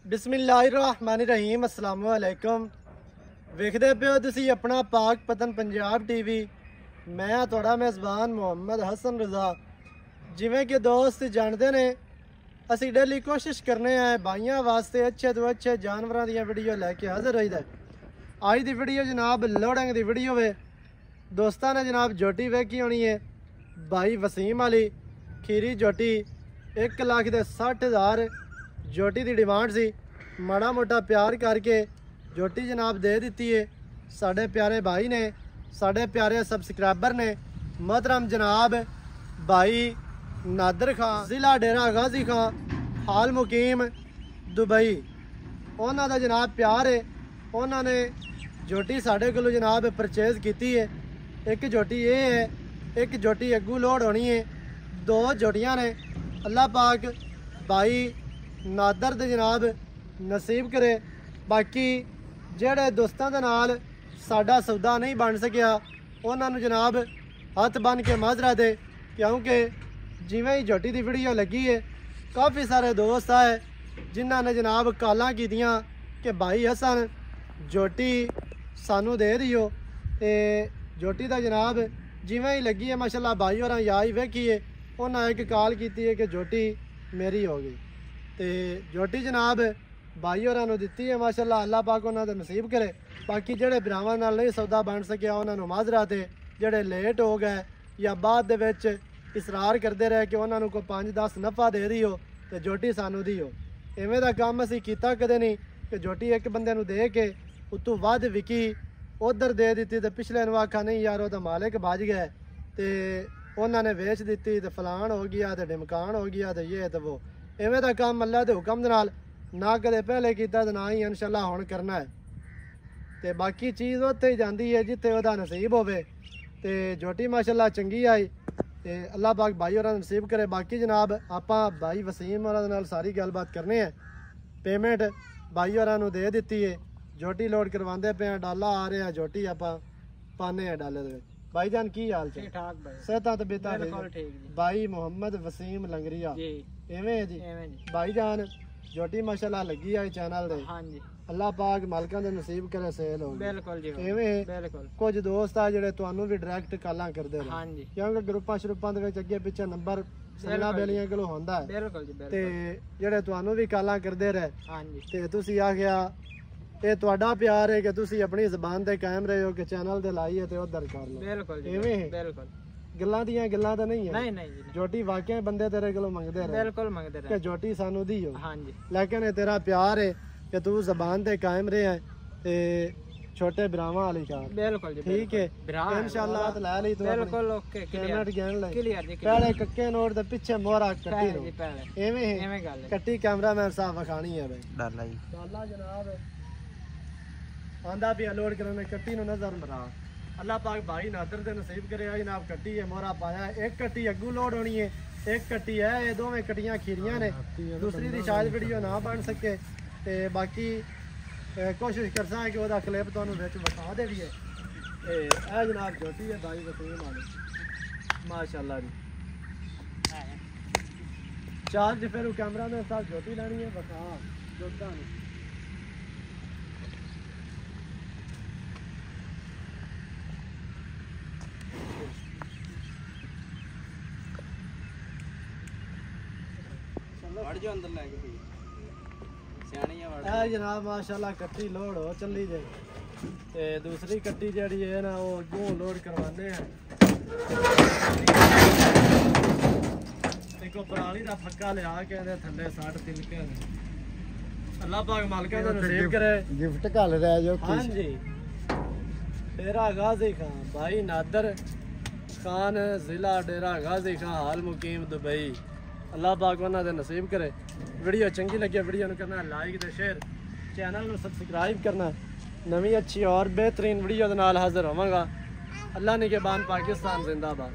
बिस्मिल्लाहिर्रहमानिर्रहीम अस्सलाम वालेकुम। वेखदे पे हो तुसी अपना पाक पतन पंजाब टीवी। मैं तुहाड़ा मेज़बान मोहम्मद हसन रज़ा। जिवें कि दोस्त जानते ने असी डेली कोशिश करने हैं भाइयों वास्ते अच्छे तो अच्छे जानवरों दी वीडियो लैके हाजिर होईदा। अज दी वीडियो जनाब लोडिंग दी वीडियो वे। दोस्तां ने जनाब जोटी वेखी होनी है भाई वसीम अली खीरी जोटी 1,60,000 जोटी की डिमांड सी। माड़ा मोटा प्यार करके जोटी जनाब दे दी है। साढ़े प्यारे भाई ने साढ़े प्यारे सबसक्राइबर ने मोहतरम जनाब भाई नादर खान जिला डेरा गाजी खान हाल मुकीम दुबई उन्हों का जनाब प्यार है। उन्होंने जोटी साढ़े को जनाब परचेज की है। एक जोटी ये है एक जोटी अगू लोड होनी है। दो जोटियां ने अल्लाह पाक भाई नादर दे जनाब नसीब करे। बाकी जेड़े दोस्तों के नाल साडा सौदा नहीं बन सकिया उन्होंने जनाब हथ बन के माजरा दे, क्योंकि जिवें ही जोटी की वीडियो लगी है काफ़ी सारे दोस्त आए जिन्होंने जनाब कालां कीतियां कि भाई हसन जोटी सानू दे दियो। ते जोटी का जनाब जिवें ही लगी है माशाल्लाह भाई और याद वेखी है उन्हें एक कॉल की है कि जोटी मेरी हो गई। तो जोटी जनाब भाई और दिती है माशाल्लाह। अल्लाह पाक उन्होंने नसीब करे। बाकी जेडे भरावां नाल नहीं सौदा बन सकिया उन्होंने माजरा ते जेडे लेट हो गए या बाद दे विच इसरार करते रहे कि उन्होंने कोई 5-10 नफ़ा दे दी हो तो जोटी सानू दी हो। इवें दा काम असीं कीता कदे नहीं कि जोटी एक बंदे नूं दे के उतों वध विकी उधर दे दी तो पिछले नूं आखा नहीं यार वो मालिक बज गए तो उन्होंने वेच दी तो फलान हो गया तो डिमकान हो गया तो ये तो वो। इवें दा काम अल्लाह दे हुक्म दे नाल ना कदे पहले कीता ते ना ही इंशाल्लाह हुण करना है। तो बाकी चीज़ उत्थे ही जाती है जिथे वह नसीब होवे। तो जोटी माशाल्लाह चंगी आई तो अल्लाह पाक भाई और नसीब करे। बाकी जनाब आपां भाई वसीम और नाल सारी गलबात करने हैं। पेमेंट भाई और दे दी है। जोटी लोड करवाते पे हैं। डाला आ रहा जोटी आपां पाने हैं डाले दे। भाई जान की हाल ठीक ठाक भाई सेहत तबीयत ठीक भाई मोहम्मद वसीम लंगरिया इवें है जी भाई जान जोटी माशाल्लाह लगी है चैनल दे। हाँ जी अल्लाह पाक मालकां दे नसीब करे सेल हो बिल्कुल जी इवें बिल्कुल। कुछ दोस्त आ जेडे तुहानू भी डायरेक्ट कालां करदे रहे। हाँ जी क्योंकि ग्रुपां श्रुपां दे विच अगे पिछे नंबर सगला बेलियां कोलों होंदा है बिल्कुल जी बिल्कुल। ते जेडे तुहानू भी कालां करदे रहे। हाँ जी ते तुसीं आखिया ये तुहाडा प्यार है कि तुसीं अपनी ज़बान ते कायम रहे हो कि चैनल दे लाइए ते उधर कर लो बिल्कुल इवें बिल्कुल। गल्लां दियां गल्लां तो नहीं है नहीं जोटी वाकई बंदे तेरे कोलों मंगदे रहे बिल्कुल मंगदे रहे कि जोटी सानू दी हो। हाँ जी लेकिन तेरा प्यार है कि तू ज़बान ते कायम रहे है ते छोटे भरावां वाली कार बिल्कुल जी ठीक है इंशाल्लाह तो लै ली तू बिल्कुल ओके पेमेंट गन ले क्लियर जी पहले कक्के नोट दे पीछे मोहरा कट्टी नो पहले एवें गल कट्टी कैमरामैन साहब वखानी है भाई डाला जी डाला जनाब आंदा भी लोड करने कट्टी नु नजर मरा। अल्लाह पाक भाई नादर दे नसीब करे जनाब कट्टी है मोहरा पाया। एक कट्टी अगू लोड होनी है एक कट्टी है ये दोवें कट्टियां खीरियां ने। दूसरी दी शायद वीडियो ना बन सके ते बाकी कोशिश करसा है कि वह क्लिप तुहानू विच बता दे भी है। ए जनाब जोटी है भाई वसीम वाली माशाल्लाह जी चार्ज फिर कैमरा में साथ जोटी लेनी है बता जोता नहीं जनाब माशाल्लाह कट्टी लोड हो चली जाए। ते दूसरी कट्टी जी है ना वो अगों लोड करवाने हैं। एक पराली का फक्का लिया के थले 60 तिलके अल्लाह पाक मालिका दा नसीब करे गिफ्ट घल रहा जो। हाँ जी डेरा गाजी खान भाई नादर खान जिला डेरा गाजी खान हाल मुकीम दुबई। अल्लाह पाक उन्होंने नसीब करे। वीडियो चंगी लगे वीडियो को करना लाइक तो शेयर चैनल को सबसक्राइब करना। नवी अच्छी और बेहतरीन वीडियो के नाल हाजिर होवांगा। अल्लाह ने के बान पाकिस्तान जिंदाबाद।